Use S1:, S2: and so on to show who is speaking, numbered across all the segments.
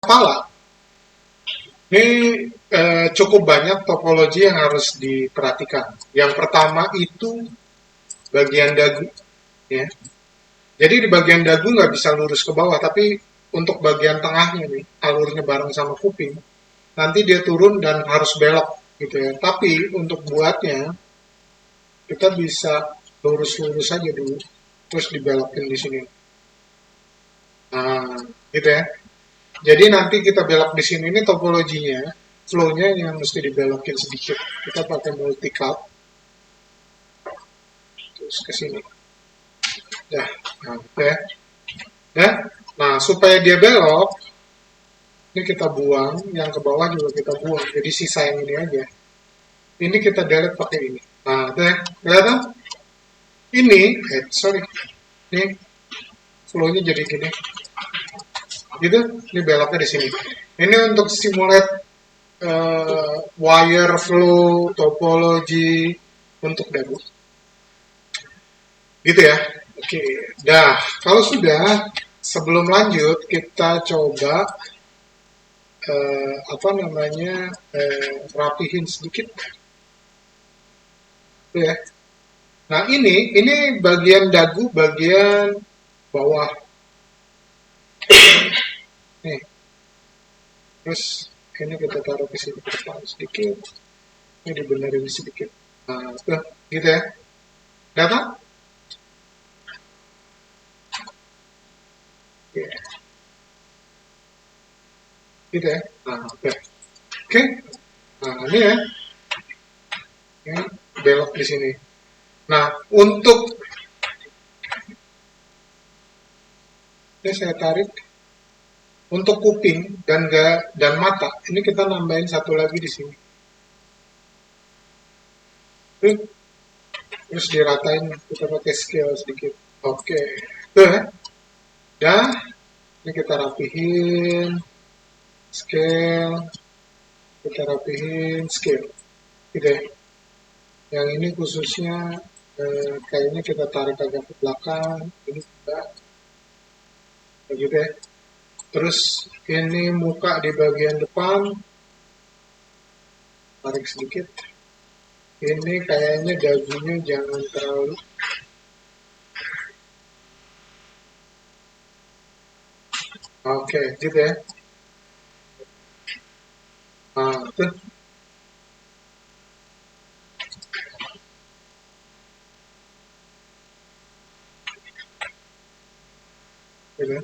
S1: kepala, ini cukup banyak topologi yang harus diperhatikan. Yang pertama itu bagian dagu, ya. Jadi di bagian dagu nggak bisa lurus ke bawah, tapi untuk bagian tengahnya nih, alurnya bareng sama kuping, nanti dia turun dan harus belok gitu ya. Tapi untuk buatnya, kita bisa lurus-lurus aja dulu, terus dibelokin di sini. Nah, gitu ya. Jadi nanti kita belok di sini, ini topologinya, flow-nya yang mesti dibelokin sedikit. Kita pakai multi-cut, terus ke sini. Ya, nah, gitu ya. Ya. Nah, supaya dia belok, ini kita buang, yang ke bawah juga kita buang. Jadi sisa yang ini aja. Ini kita delete pakai ini. Nah, itu ya. Kelihatan? Sorry. Ini flow-nya jadi gini. Gitu, ini beloknya di sini. Ini untuk simulate wire flow, topologi untuk dagu. Gitu ya. Oke. Dah, kalau sudah, sebelum lanjut kita coba rapihin sedikit. Tuh ya. Nah, ini bagian dagu bagian bawah. Nih. Terus ini kita taruh ke sini ke depan sedikit. Ini dibenerin sedikit. Nah, tuh, gitu ya. Data? Oke. Gitu ya. Nah, oke. Oke. Nah, ini ya. Ini belok di sini. Nah, untuk ini saya tarik untuk kuping dan mata, ini kita nambahin satu lagi di sini. Terus diratain, kita pakai scale sedikit. Oke, tuh ya. Dah, ini kita rapihin, scale, kita rapihin, scale. Gitu ya. Yang ini khususnya kayaknya kita tarik agak ke belakang, ini juga. Begitu ya. Terus ini muka di bagian depan, tarik sedikit. Ini kayaknya dagunya jangan terlalu. Oke, gitu ya. Nah, tuh. Gitu.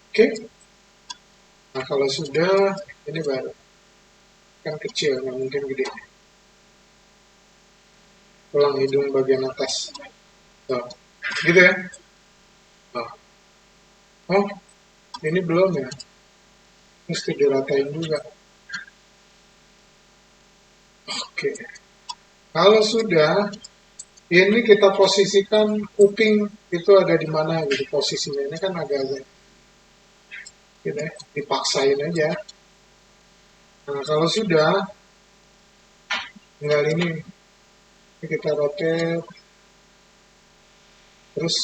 S1: Oke. Nah, kalau sudah, ini baru. Kan kecil, nggak mungkin gede. Tulang hidung bagian atas. Tuh. Gitu ya. Nah. Oh, ini belum ya. Mesti diratain juga. Oke. Kalau sudah, ini kita posisikan kuping itu ada di mana gitu posisinya. Ini kan agak-agak gitu ya, dipaksain aja. Nah, kalau sudah, tinggal ini kita rotate, terus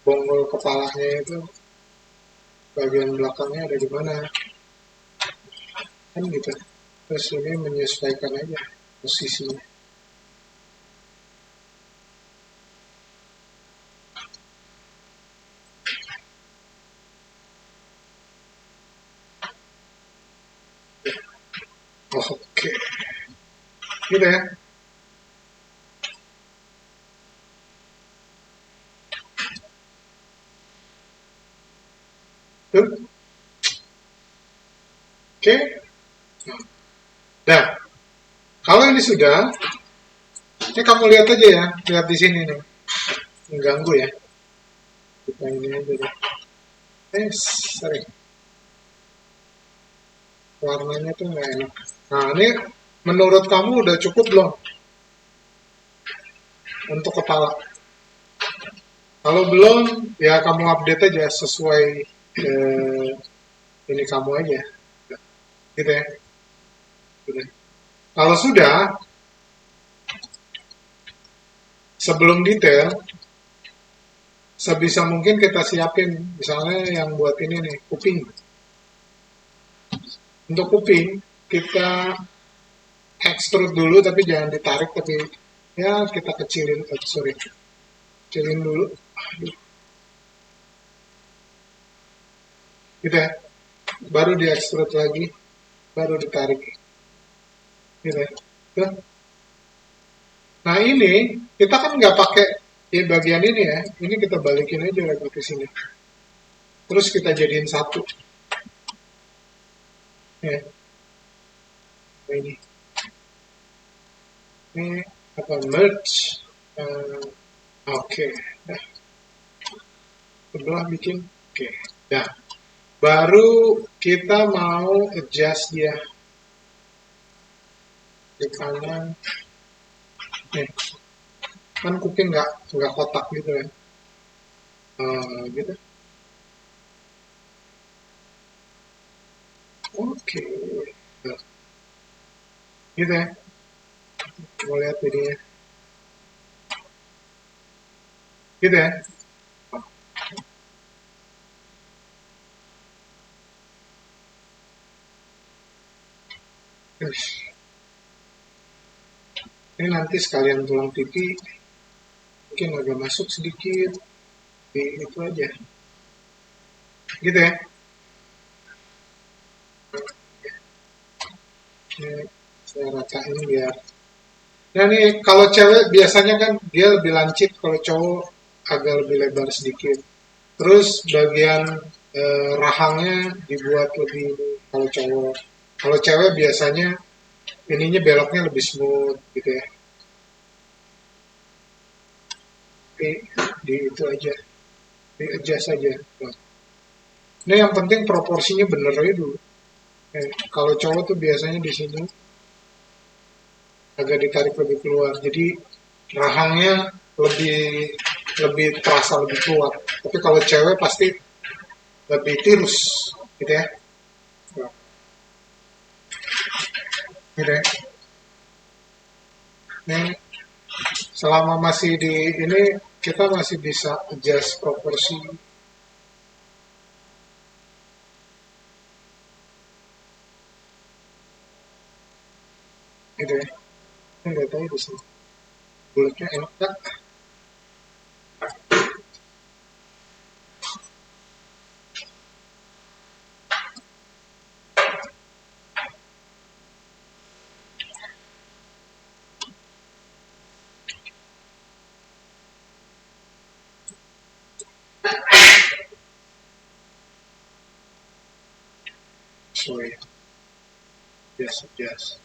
S1: bonggol kepalanya itu bagian belakangnya ada di mana, kan gitu. Terus ini menyesuaikan aja posisinya. Oke, gitu ya. Tuh. Oke. Nah, kalau ini sudah, ini kamu lihat aja ya, lihat di sini nih, mengganggu ya. Kita ini aja deh. Sorry, warnanya tuh nggak enak. Nah, ini menurut kamu udah cukup belum untuk kepala? Kalau belum, ya kamu update aja sesuai ini kamu aja, gitu ya. Gitu. Kalau sudah, sebelum detail, sebisa mungkin kita siapin, misalnya yang buat ini nih, kuping. Untuk kuping kita extrude dulu, tapi jangan ditarik, tapi ya kita kecilin, sorry, kecilin dulu. Aduh, gitu ya. Baru di extrude lagi, baru ditarik, gitu ya. Tuh. Nah ini kita kan nggak pakai di bagian ini ya, ini kita balikin aja lagi ke sini. Terus kita jadiin satu, ya. Nah, ini apa, merge. Eh, Oke, nah, sebelah bikin, oke, nah, baru kita mau adjust dia di kanan, nih, kan kuping nggak kotak gitu ya, gitu, oke, nah, gitu ya, mau lihat jadinya, gitu ya. Ini nanti sekalian tulang pipi, mungkin agak masuk sedikit, di itu aja, gitu ya. Ini saya racain biar. Nah nih kalau cewek biasanya kan dia lebih lancip, kalau cowok agak lebih lebar sedikit. Terus bagian rahangnya dibuat lebih kalau cowok. Kalau cewek biasanya ininya beloknya lebih smooth gitu ya. Tapi di itu aja, di adjust aja. Nah, ini yang penting proporsinya bener aja dulu. Kalau cowok tuh biasanya di sini agak ditarik lebih keluar. Jadi rahangnya lebih lebih terasa lebih kuat. Tapi kalau cewek pasti lebih tirus, gitu ya. Nah, gitu ya. Ini selama masih di ini kita masih bisa adjust proporsi, gitu ya. Ini nggak tahu di sini. Bulatnya enak tak? So ya, adjust, adjust.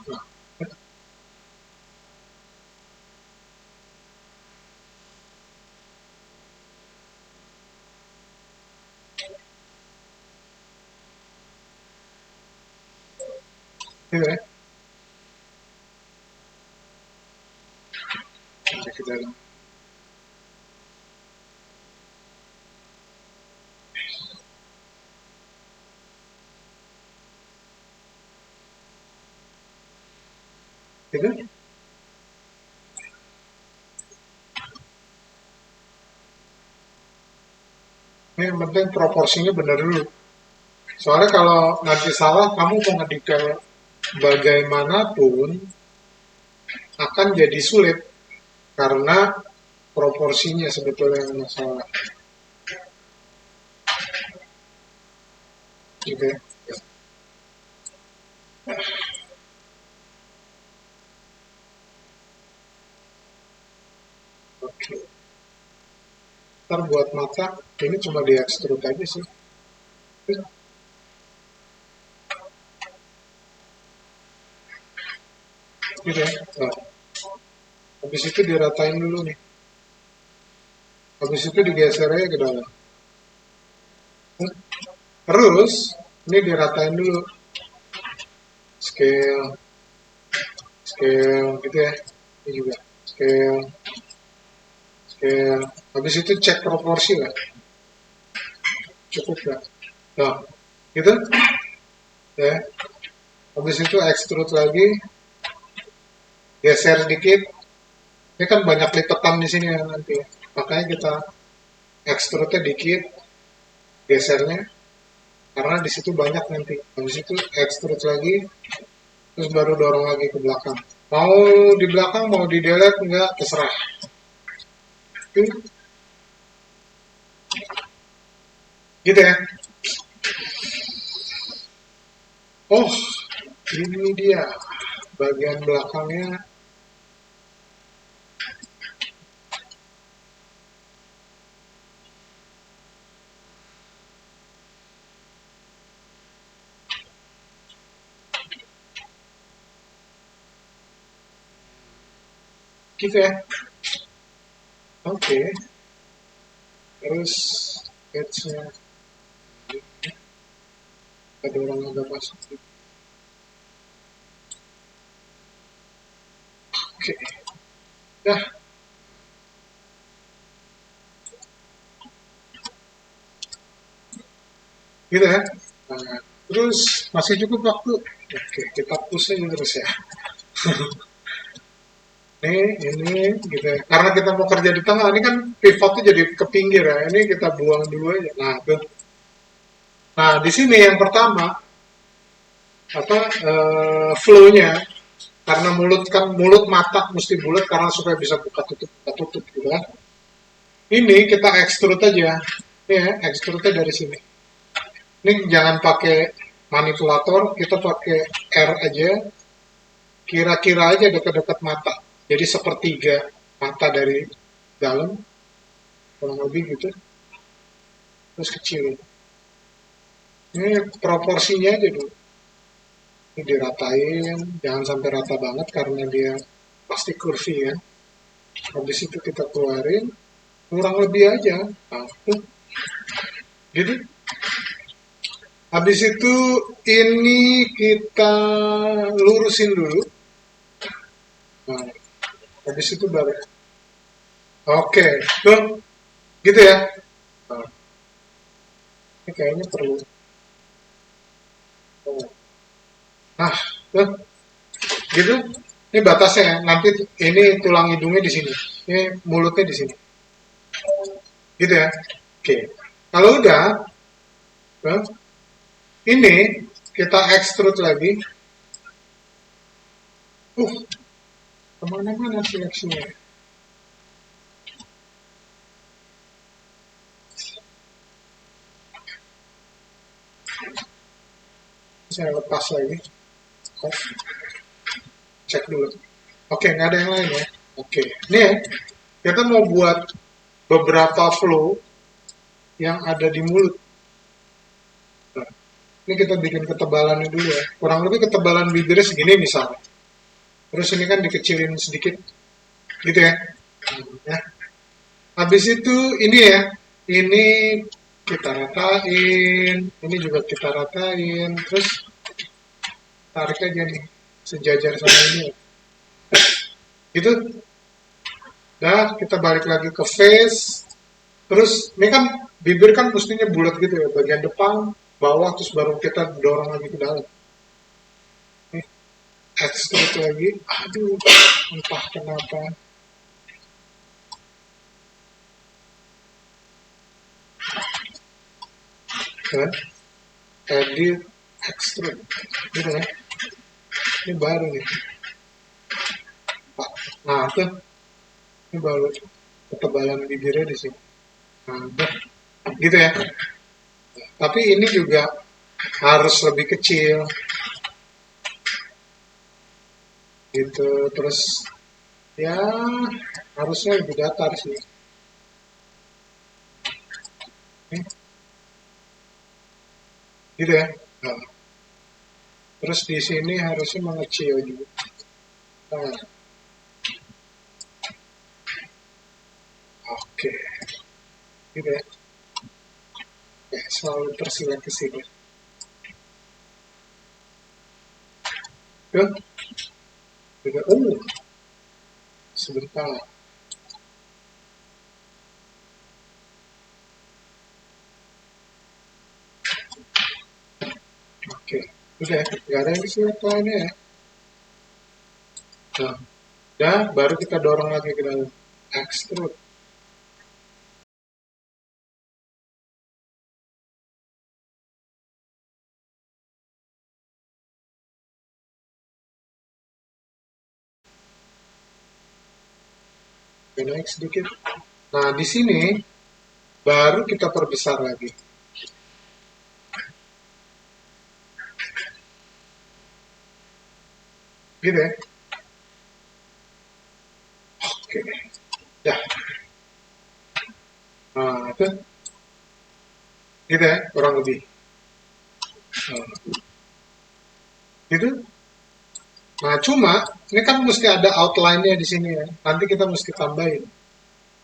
S1: Nah, gitu ya. Kita ke dalam. Gitu. Ini yang penting proporsinya benar dulu. Soalnya kalau nanti salah, kamu mau ngedetail bagaimanapun akan jadi sulit karena proporsinya sebetulnya yang masalah. Gitu ya. Oke. Ntar buat mata, ini cuma di extrude aja sih. Gitu ya. Nah, habis itu diratain dulu nih. Habis itu digeser aja ke dalam. Terus, ini diratain dulu. Scale, scale gitu ya. Ini juga. Scale, scale. Habis itu cek proporsi lah. Cukup lah. Nah, gitu ya. Habis itu extrude lagi, geser dikit. Ini kan banyak lipatan di sini ya nanti. Makanya kita extrude dikit, gesernya, karena di situ banyak nanti. Habis itu extrude lagi, terus baru dorong lagi ke belakang. Mau di belakang, mau di delete, enggak, terserah. Gitu gitu ya. Oh, ini dia bagian belakangnya. Gitu ya. Oke. Terus catch-nya ada orang agak masuk. Oke. Ya, gitu ya. Nah, terus masih cukup waktu. Oke, kita push aja terus ya. Ini gitu ya. Karena kita mau kerja di tengah, ini kan pivotnya jadi ke pinggir ya. Ini kita buang dulu aja. Nah, tuh. Nah, di sini yang pertama apa flow-nya, karena mulut mata mesti bulat karena supaya bisa buka tutup gitu kan. Ini kita extrude aja. Ini ya, extrude dari sini. Ini jangan pakai manipulator, kita pakai R aja, kira-kira aja dekat-dekat mata. Jadi sepertiga mata dari dalam, kurang lebih gitu, terus kecil. Ini proporsinya aja dulu. Ini diratain, jangan sampai rata banget karena dia pasti curvy ya. Habis itu kita keluarin, kurang lebih aja. Nah, gitu. Habis itu ini kita lurusin dulu. Nah, habis itu baru. Oke, tuh, gitu ya. Nah, ini kayaknya perlu. Nah, tuh, gitu. Ini batasnya ya. Nanti ini tulang hidungnya di sini. Ini mulutnya di sini. Gitu ya. Oke. Kalau udah, tuh, ini kita extrude lagi. Uh, kemana-mana seleksinya. Saya lepas lagi. Oh, cek dulu. Oke, nggak ada yang lain ya. Oke, ini ya, kita mau buat beberapa flow yang ada di mulut. Nah, ini kita bikin ketebalannya dulu ya. Kurang lebih ketebalan bibirnya segini misalnya. Terus ini kan dikecilin sedikit, gitu ya. Nah, habis itu ini ya, ini kita ratain, ini juga kita ratain, terus tarik aja nih, sejajar sama ini. Gitu, dah kita balik lagi ke face. Terus ini kan bibir kan mestinya bulat gitu ya, bagian depan, bawah, terus baru kita dorong lagi ke dalam. Nih, extrude lagi. Aduh, entah kenapa. Kan? Edit, extrude. Gitu ya. Ini baru nih. Nah, tuh. Ini baru ketebalan bibirnya di sini. Nah, tuh. Gitu ya. Tapi ini juga harus lebih kecil. Gitu. Terus ya harusnya lebih datar sih. Nih, gitu ya. Nah, terus di sini harusnya mengecil juga. Nah, oke, gitu ya. Oke, selalu tersilat ke sini. Tuh, gitu. Sebentar. Oke, udah, nggak ada yang disilat lainnya ya. Nah, dan baru kita dorong lagi ke dalam extrude. naik sedikit. Nah, di sini baru kita perbesar lagi. Gitu ya. Oke. Ya. Nah, itu gitu ya, kurang lebih. Nah, gitu. Nah, cuma ini kan mesti ada outline-nya di sini ya. Nanti kita mesti tambahin.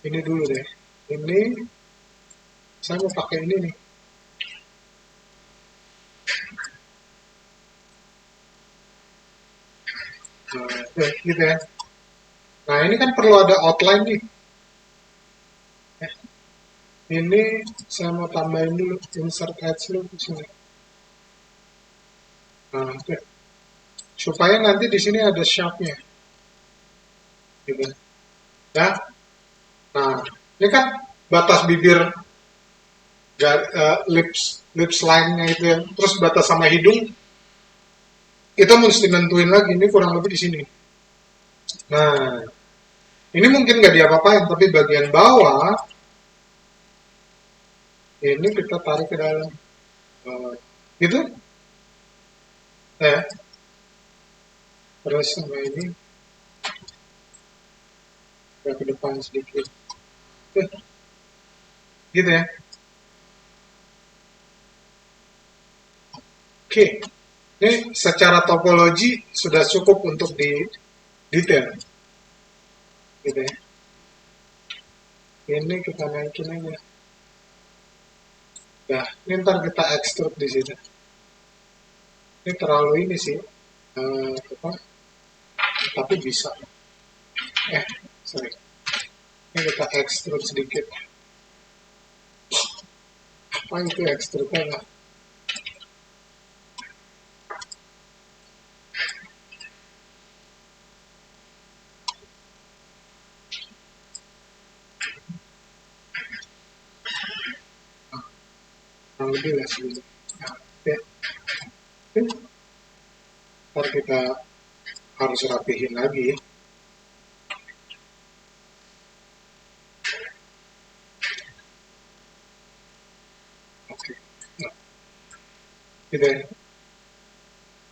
S1: Ini dulu deh. Ini saya mau pakai ini nih. Nah, gitu ya. Nah, ini kan perlu ada outline nih. Ini saya mau tambahin dulu insert ads dulu di sini. Nah, oke. Supaya nanti di sini ada sharp-nya, gitu. Ya. Nah, ini kan batas bibir lips line-nya itu ya. Terus batas sama hidung kita mesti nentuin lagi ini kurang lebih di sini. Nah, ini mungkin nggak diapa-apain, tapi bagian bawah ini kita tarik ke dalam. Gitu, ya. Terus sama ini ke depan sedikit. Gitu ya. Oke, ini secara topologi sudah cukup untuk di detail, gitu ya. Ini kita naikin aja. Nah, ini ntar kita extrude di sini. Ini terlalu ini sih, apa? Tapi bisa. Eh, sorry. Ini kita extrude sedikit. Apa itu extrude-nya? Kurang lebih lah segini. Nah, oke. Ntar kita harus rapihin lagi. Oke. Nah, gitu ya.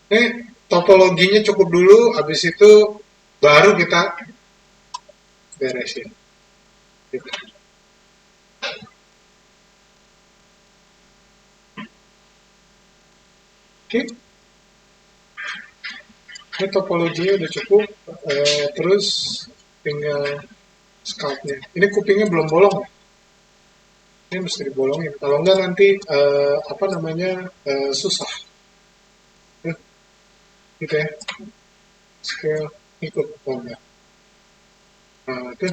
S1: Ini topologinya cukup dulu, habis itu baru kita beresin. Gitu. Oke, ini topologinya udah cukup. Terus tinggal sculpt-nya. Ini kupingnya belum bolong ya? Ini mesti dibolongin. Kalau enggak nanti apa namanya susah. Gitu ya. Scale ikut enggak. Nah, itu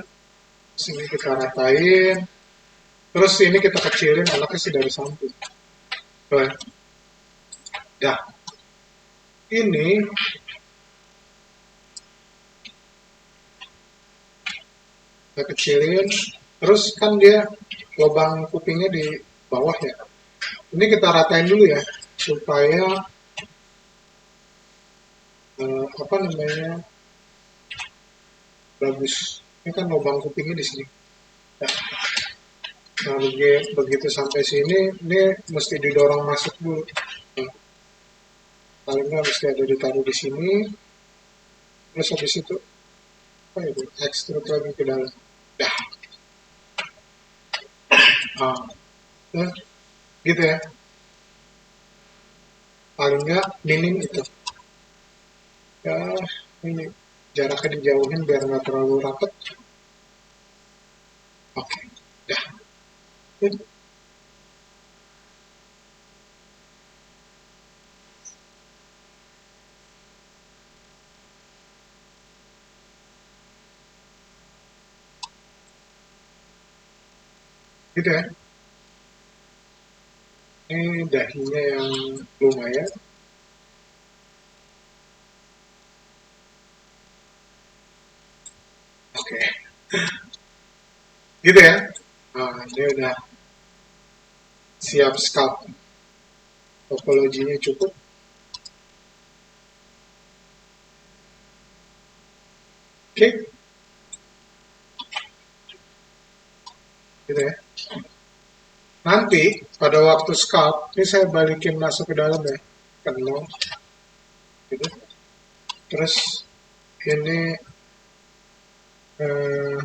S1: sini kita ratain. Terus ini kita kecilin anaknya sih dari samping. Tuh, ya. Ini kita kecilin. Terus kan dia lubang kupingnya di bawah ya. Ini kita ratain dulu ya supaya apa namanya bagus. Ini kan lubang kupingnya di sini. Ya. Nah, begitu sampai sini, ini mesti didorong masuk dulu. Nah, paling nggak mesti ada ditaruh di sini, terus habis itu apa itu extrude lagi ke dalam. Ya, nah, gitu ya. Paling nggak minim itu. Ya, ini jaraknya dijauhin biar nggak terlalu rapat. Oke, ya, gitu ya. Ini dahinya yang lumayan. Oke, gitu ya. Nah, ini udah siap sculpt. Topologinya cukup. Oke, gitu ya. Nanti pada waktu scalp, ini saya balikin masuk ke dalam ya, ke nol, gitu. Terus ini eh,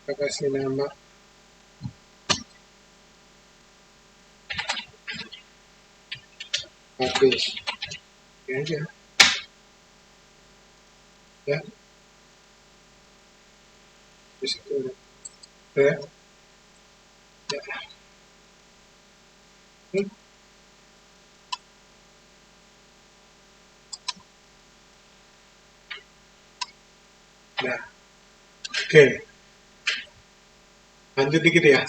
S1: kita kasih nama habis, ini aja, ya, di situ ya. Ya. Hmm. Nah, oke, lanjut dikit ya.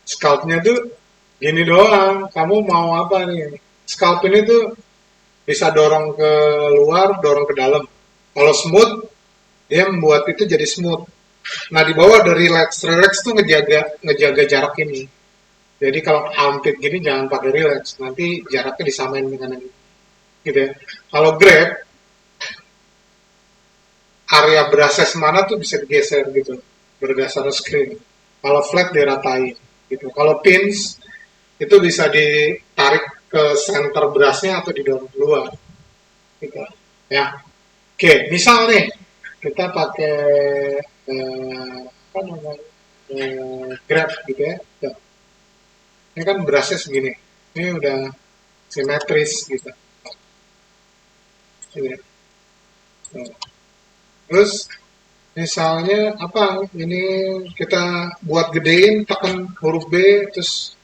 S1: Scalpnya tuh gini doang, kamu mau apa nih? Scalp ini tuh bisa dorong ke luar, dorong ke dalam. Kalau smooth, dia membuat itu jadi smooth. Nah, di bawah ada relax. Relax tuh ngejaga ngejaga jarak ini. Jadi kalau armpit gini jangan pakai relax, nanti jaraknya disamain dengan ini. Gitu ya. Kalau grab, area brushes mana tuh bisa digeser gitu berdasarkan screen. Kalau flat diratain gitu. Kalau pins itu bisa ditarik ke center brushnya atau didorong keluar gitu ya. Oke, misal nih kita pakai apa namanya grab gitu ya. Tuh, ini kan brushnya segini, ini udah simetris gitu. Gitu ya. Tuh. Terus misalnya apa ini kita buat gedein tekan huruf B terus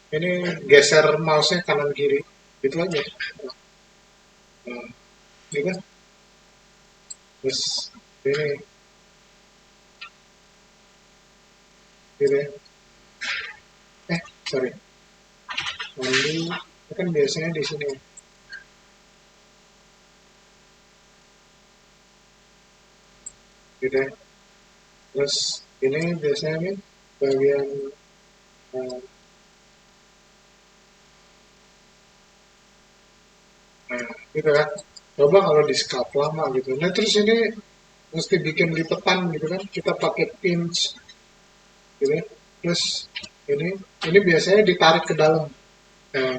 S1: ini geser mouse-nya kanan kiri gitu aja. Nah, ini kan terus ini gitu ya. Sorry, lalu kan biasanya di sini gitu ya. Terus ini biasanya nih bagian eh, nah, gitu kan. Coba kalau di scalp lama gitu. Nah terus ini mesti bikin lipetan gitu kan. Kita pakai pinch gitu ya. Terus ini ini biasanya ditarik ke dalam. Nah,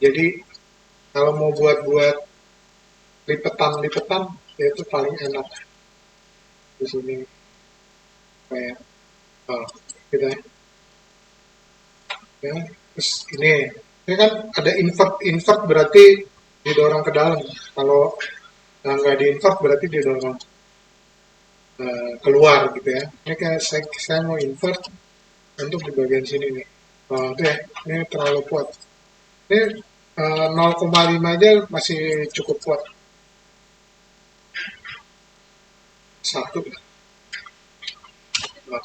S1: jadi kalau mau buat-buat lipetan-lipetan ya itu paling enak di sini kayak oh, gitu ya. Ya, terus ini kan ada invert invert berarti didorong ke dalam. Kalau nggak di invert berarti didorong keluar gitu ya. Ini kayak saya mau invert untuk di bagian sini nih. Oh, itu ya, ini terlalu kuat. Ini 0,5 aja masih cukup kuat. Satu. Nah,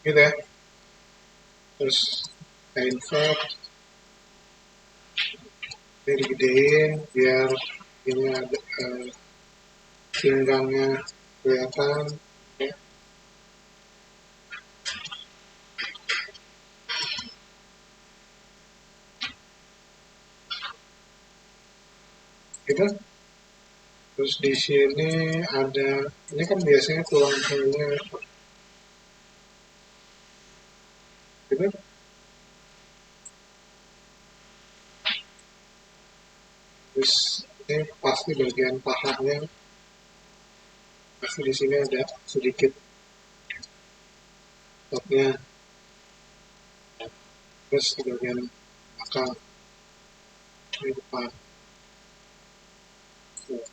S1: gitu ya. Terus saya invert, ini digedein biar ini ada pinggangnya kelihatan. Ya. Gitu. Terus di sini ada, ini kan biasanya tulang-tulangnya gitu. Terus ini pasti bagian pahanya, pasti di sini ada sedikit topnya. Terus di bagian belakang, di depan. Tuh,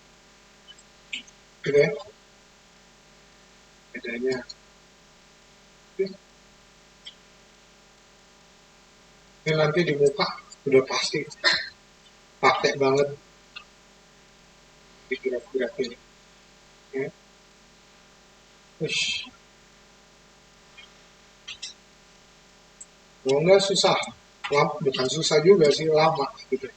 S1: gitu ya, bedanya. Ini nanti di muka udah pasti pakai banget di gerak-gerak ini. Ya. Ush, kalau nggak susah, bukan susah juga sih, lama gitu.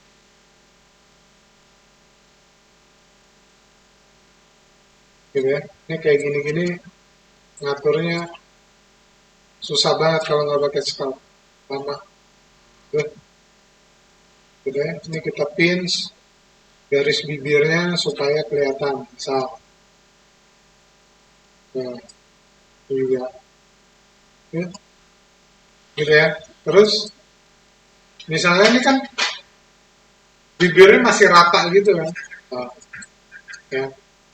S1: Gitu ya. Ini kayak gini-gini ngaturnya Susah banget kalau nggak pakai scalp. Lama. Tuh, gitu ya. Ini kita pinch garis bibirnya supaya kelihatan. Misal. Nah, ini juga. Ya, gitu ya. Terus, misalnya ini kan bibirnya masih rata gitu kan. Nah, ya,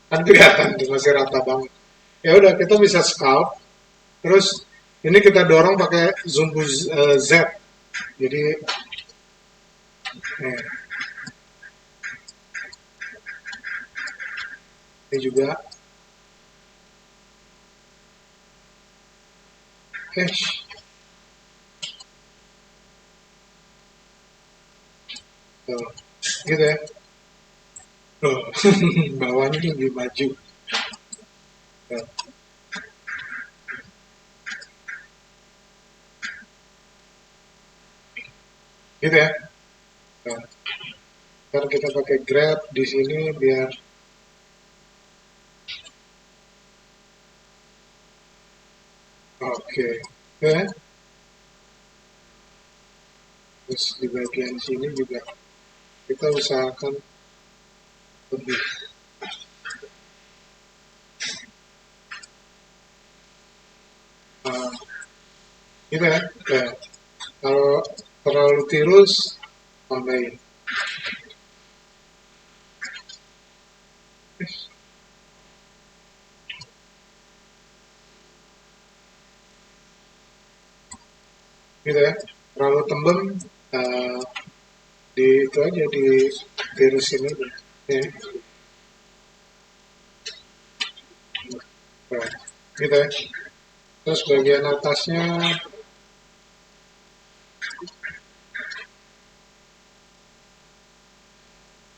S1: kan kelihatan tuh masih rata banget. Ya udah, kita bisa scalp. Terus, ini kita dorong pakai Zumbu Z. Jadi, nih, ini juga. Eh, tuh, gitu ya. Tuh, bawahnya lebih maju. Tuh, gitu ya. Tuh, ntar kita pakai grab di sini biar oke. Ya. Terus di bagian sini juga kita usahakan lebih. uh, gitu ya. Ya. Kalau terlalu tirus, tambahin. Gitu ya. Terlalu tembem, uh, di itu aja di tirus ini. Ya. Nah, gitu ya. Terus bagian atasnya,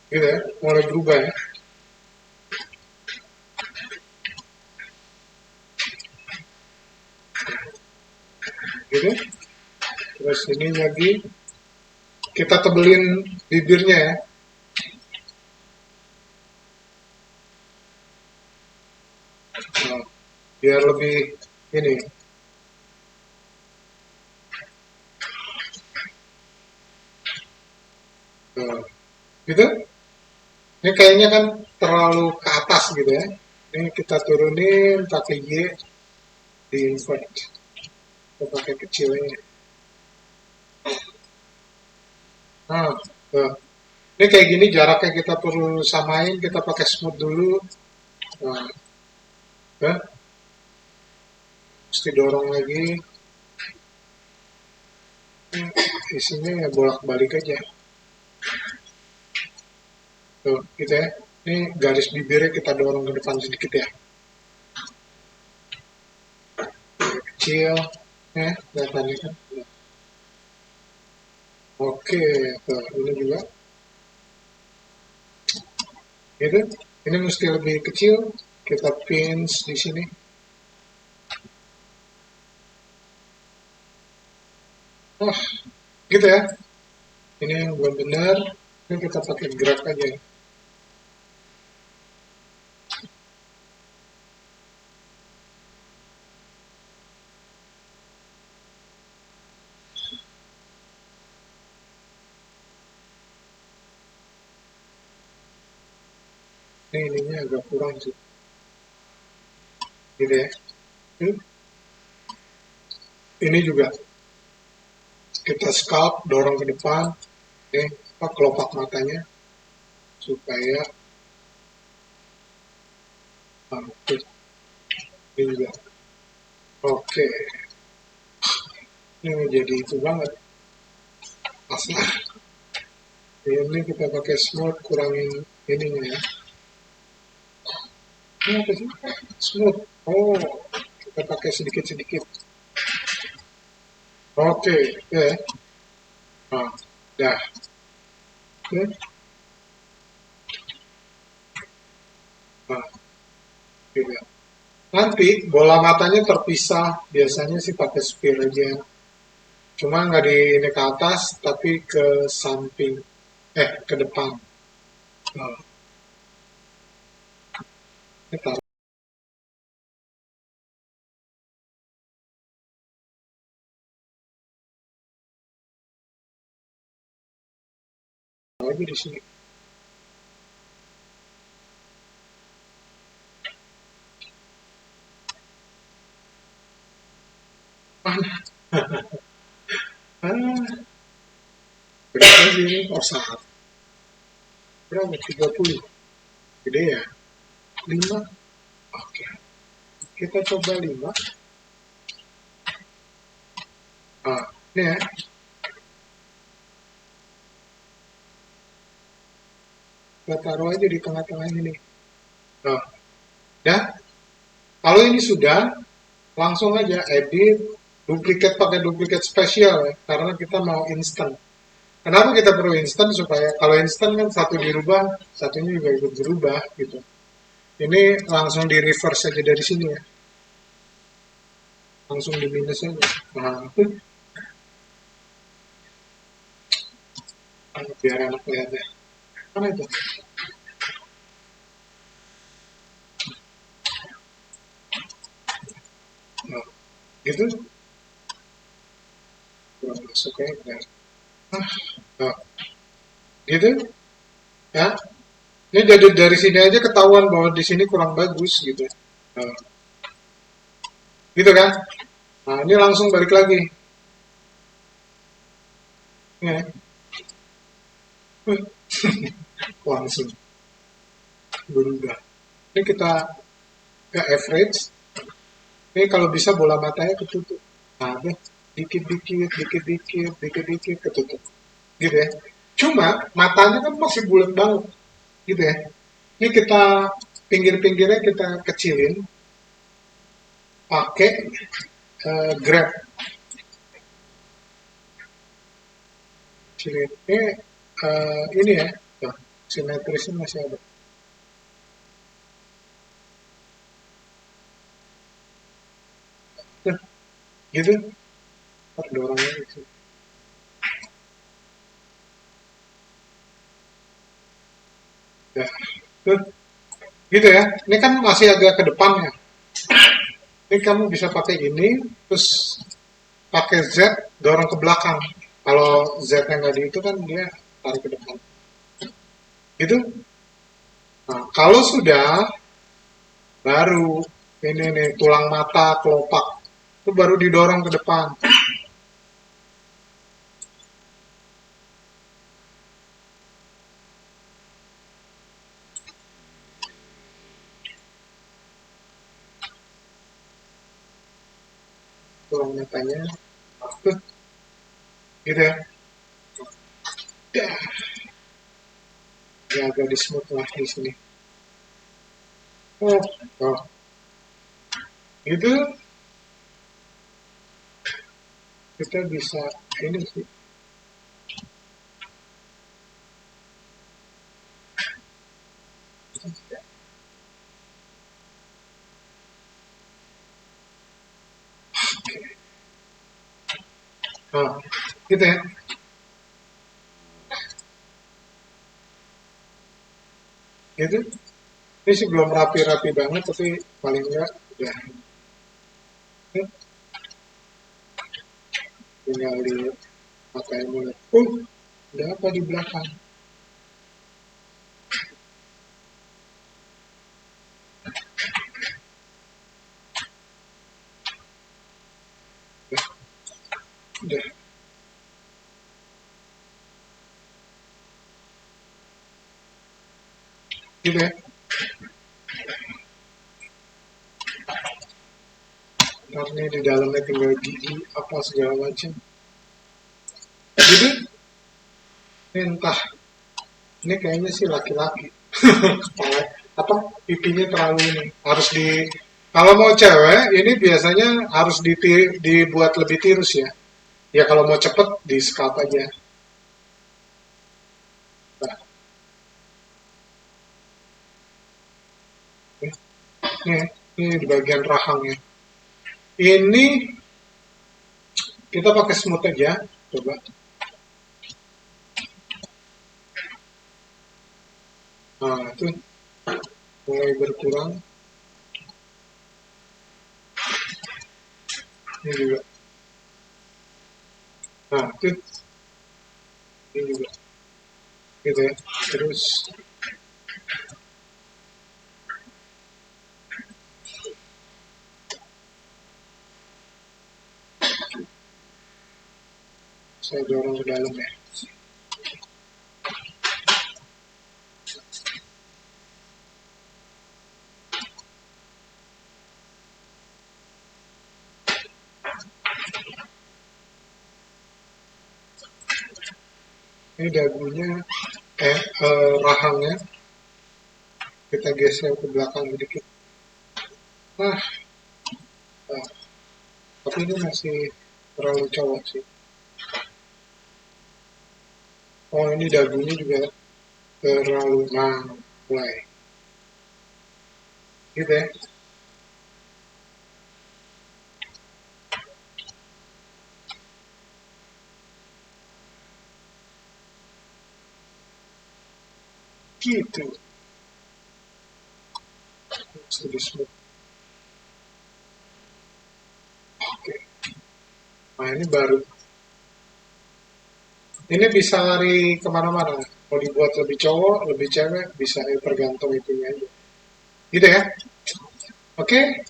S1: gitu ya, mulai berubah ya. Gitu. Terus ini lagi kita tebelin bibirnya ya. Nah, biar lebih ini. Nah, gitu. Ini kayaknya kan terlalu ke atas gitu ya. Ini kita turunin pakai Y di invert. Kita pakai kecilnya. Nah, tuh. Ini kayak gini jaraknya kita perlu samain. Kita pakai smooth dulu. Nah, ya. Mesti dorong lagi. Isinya ya bolak-balik aja. Tuh, gitu ya. Ini garis bibirnya kita dorong ke depan sedikit ya. Kecil. Ya, kelihatannya kan. Oke, tuh, ini juga. Gitu. Ini mesti lebih kecil. Kita pinch di sini. Oh, gitu ya. Ini yang belum benar. Ini kita pakai gerak aja. Ini ininya agak kurang sih. Gitu ya. Ini juga kita scalp, dorong ke depan. Ini apa, kelopak matanya supaya oke. Ini juga. Oke. Ini jadi itu banget. Paslah. Ini kita pakai smooth, kurangin ininya ya. Ini apa sih? Smooth. Oh, kita pakai sedikit-sedikit. Oke, ya. Nah, dah. Oke. Nah, gitu. Nanti bola matanya terpisah, biasanya sih pakai spear aja. Cuma nggak di ini ke atas, tapi ke samping, ke depan. Nah, ini taruh aja di sini. Mana? Ah, berapa sih ini? Oh, saat. Berapa? 30. Gede ya? 5. Oke. Kita coba 5. Ah, ini ya. Kita taruh aja di tengah-tengah ini. Nah, ya. Kalau ini sudah, langsung aja edit, duplikat pakai duplikat spesial ya, karena kita mau instan. Kenapa kita perlu instan? Supaya kalau instan kan satu dirubah, satunya juga ikut berubah gitu. Ini langsung di reverse aja dari sini ya, langsung di minus aja. Nah, itu biar enak lihatnya. Mana itu? Nah, gitu, kurang masuk ya. Nah, gitu ya. Ini dari sini aja ketahuan bahwa di sini kurang bagus gitu. Nah, gitu kan? Nah, ini langsung balik lagi. Ya, langsung berubah. Ini kita ke average. Ini kalau bisa bola matanya ketutup. Nah, ini dikit-dikit, dikit-dikit, dikit-dikit ketutup. Gitu ya. Cuma matanya kan masih bulat banget. Gitu ya. Ini kita pinggir-pinggirnya kita kecilin pakai grab. Kecilin. Ini ya. Tuh, simetrisnya masih ada. Tuh, gitu. Terdorongnya gitu. Ya. Tuh, gitu ya. Ini kan masih agak ke depannya. Ini kamu bisa pakai ini, terus pakai Z, dorong ke belakang. Kalau Z yang tadi itu kan dia tarik ke depan. Itu. Nah, kalau sudah, baru ini nih tulang mata kelopak itu baru didorong ke depan. Tulang matanya, tuh, gitu ya. Dah, ya agak di smooth lah di sini. Oh, oh, itu kita bisa ini sih. Nah, gitu ya. Itu ini sih belum rapi-rapi banget tapi paling enggak ya tinggal di pakai mulut. Ada apa di belakang? Udah, gitu ya. Ntar nih di dalamnya tinggal gigi apa segala macam. Gitu, ini entah. Ini kayaknya sih laki-laki. Kepala apa pipinya terlalu ini. Harus di kalau mau cewek ini biasanya harus dibuat lebih tirus ya. Ya kalau mau cepet di scalp aja. Nah, ini di bagian rahangnya. Ini kita pakai smooth aja. Coba. Nah, itu mulai berkurang. Ini juga. Nah, itu ini juga. gitu ya. Terus saya dorong ke dalam ya. Ini dagunya, rahangnya kita geser ke belakang sedikit. Nah, nah, tapi ini masih terlalu cowok sih. Oh, ini dagunya juga terlalu, nah, mulai. Gitu ya. Gitu. Lebih smooth. Oke. Nah, ini baru. Ini bisa lari kemana-mana. Mau dibuat lebih cowok, lebih cewek, bisa ya, tergantung itunya aja. Gitu ya. Oke.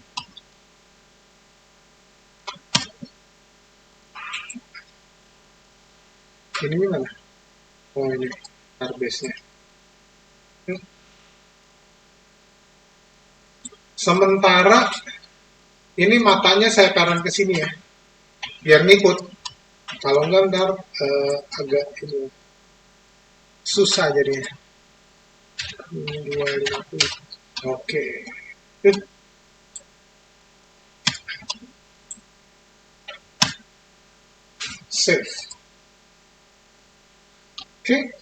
S1: Ini gimana? Oh, ini airbase-nya. Sementara ini matanya saya taruh ke sini ya, biar ngikut. Kalau enggak ntar agak ini susah jadinya. 250. Oke. Save. Oke.